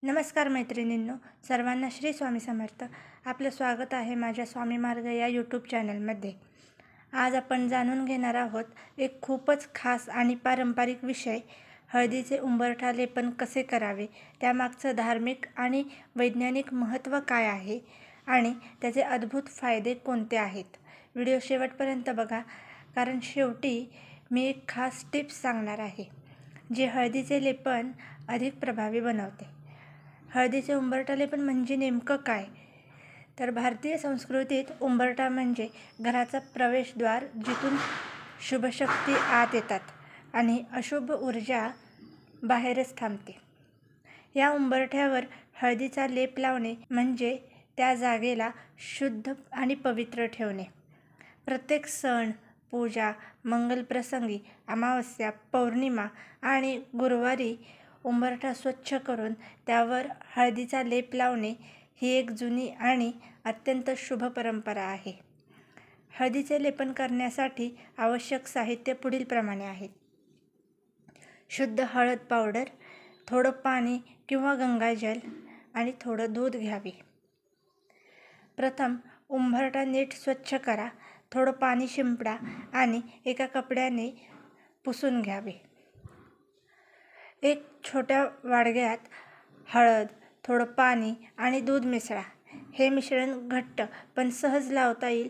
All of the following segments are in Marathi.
नमस्कार मैत्रिणींनो, सर्वांना श्री स्वामी समर्थ. आपलं स्वागत आहे माझ्या स्वामी मार्ग या यूट्यूब चॅनलमध्ये. आज आपण जाणून घेणार आहोत एक खूपच खास आणि पारंपरिक विषय, हळदीचे उंबरठा लेपन कसे करावे, त्यामागचं धार्मिक आणि वैज्ञानिक महत्त्व काय आहे आणि त्याचे अद्भुत फायदे कोणते आहेत. व्हिडिओ शेवटपर्यंत बघा, कारण शेवटी मी एक खास टिप्स सांगणार आहे जे हळदीचे लेपन अधिक प्रभावी बनवते. हळदीचे उंबरठा लेपन म्हणजे नेमकं काय? तर भारतीय संस्कृतीत उंबरठा म्हणजे घराचा प्रवेशद्वार, जिथून शुभशक्ती आत येतात आणि अशुभ ऊर्जा बाहेरच थांबते. या उंबरठ्यावर हळदीचा लेप लावणे म्हणजे त्या जागेला शुद्ध आणि पवित्र ठेवणे. प्रत्येक सण, पूजा, मंगलप्रसंगी, अमावस्या, पौर्णिमा आणि गुरुवारी उंबरठा स्वच्छ करून त्यावर हळदीचा लेप लावणे ही एक जुनी आणि अत्यंत शुभ परंपरा आहे. हळदीचे लेपन करण्यासाठी आवश्यक साहित्य पुढीलप्रमाणे आहे. शुद्ध हळद पावडर, थोडं पाणी किंवा गंगाजल आणि थोडं दूध घ्यावे. प्रथम उंबरठा नीट स्वच्छ करा. थोडं पाणी शिंपडा आणि एका कपड्याने पुसून घ्यावे. एक छोट्या वाडग्यात हळद, थोडं पाणी आणि दूध मिसळा. हे मिश्रण घट्ट पण सहज लावता येईल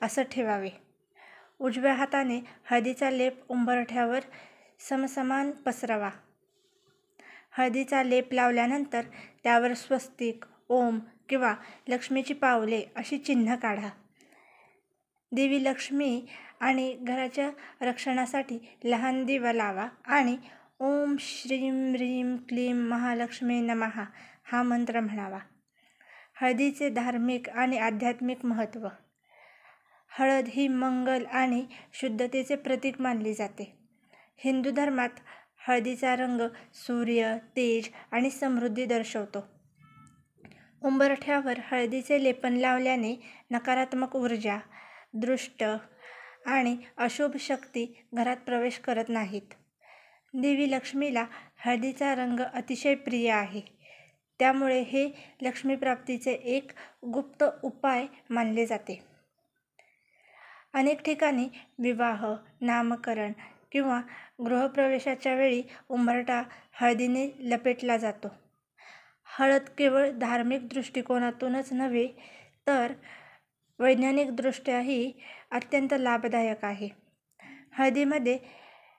असं ठेवावे. उजव्या हाताने हळदीचा लेप उंबरठ्यावर समसमान पसरवा. हळदीचा लेप लावल्यानंतर त्यावर स्वस्तिक, ओम किंवा लक्ष्मीची पावले अशी चिन्ह काढा. देवी लक्ष्मी आणि घराच्या रक्षणासाठी लहान दिवा लावा आणि ओम श्रीं ह्रीं क्लीं महालक्ष्मी नमः हा मंत्र म्हणावा. हळदीचे धार्मिक आणि आध्यात्मिक महत्त्व. हळद ही मंगल आणि शुद्धतेचे प्रतीक मानली जाते. हिंदू धर्मात हळदीचा रंग सूर्य, तेज आणि समृद्धी दर्शवतो. उंबरठ्यावर हळदीचे लेपन लावल्याने नकारात्मक ऊर्जा, दृष्ट आणि अशुभ शक्ती घरात प्रवेश करत नाहीत. देवी लक्ष्मीला हळदीचा रंग अतिशय प्रिय आहे, त्यामुळे हे लक्ष्मीप्राप्तीचे एक गुप्त उपाय मानले जाते. अनेक ठिकाणी विवाह, नामकरण किंवा गृहप्रवेशाच्या वेळी उंबरठा हळदीने लपेटला जातो. हळद केवळ धार्मिक दृष्टिकोनातूनच नव्हे तर वैज्ञानिकदृष्ट्याही अत्यंत लाभदायक आहे. हळदीमध्ये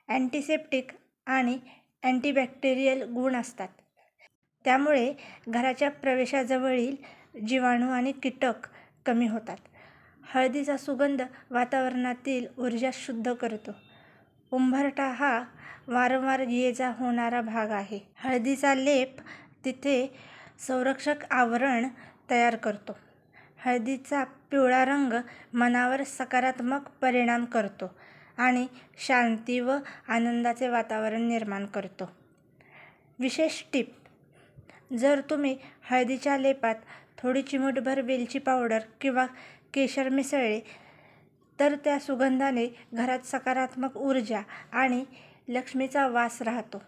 अँटिसेप्टिक आणि अँटीबॅक्टेरियल गुण असतात, त्यामुळे घराच्या प्रवेशाजवळील जीवाणू आणि कीटक कमी होतात. हळदीचा सुगंध वातावरणातील ऊर्जा शुद्ध करतो. उंबरठा हा वारंवार ये-जा होणारा भाग आहे. हळदीचा लेप तिथे संरक्षक आवरण तयार करतो. हळदीचा पिवळा रंग मनावर सकारात्मक परिणाम करतो आणि शांती व आनंदाचे वातावरण निर्माण करतो. विशेष टीप: जर तुम्ही हळदीच्या लेपात थोडी चिमूटभर वेलची पावडर किंवा केशर मिसळले तर त्या सुगंधाने घरात सकारात्मक ऊर्जा आणि लक्ष्मीचा वास राहतो.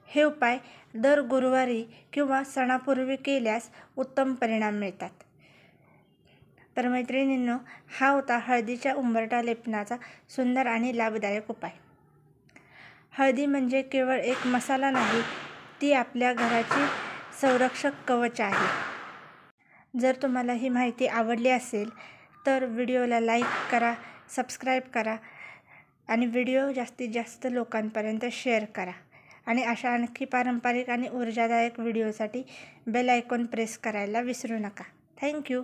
हे उपाय दर गुरुवारी किंवा सणापूर्वी केल्यास उत्तम परिणाम मिळतात. तर मैत्रिणींनो, हा होता हळदीच्या उंबरठा लेपनाचा सुंदर आणि लाभदायक उपाय. हळदी म्हणजे केवळ एक मसाला नाही, ती आपल्या घराची संरक्षक कवच आहे. जर तुम्हाला ही माहिती आवडली असेल तर व्हिडिओला लाईक करा, सबस्क्राईब करा आणि व्हिडिओ जास्तीत जास्त लोकांपर्यंत शेअर करा. आणि अशा आणखी पारंपरिक आणि ऊर्जादायक व्हिडिओसाठी बेल आयकॉन प्रेस करायला विसरू नका. थँक्यू.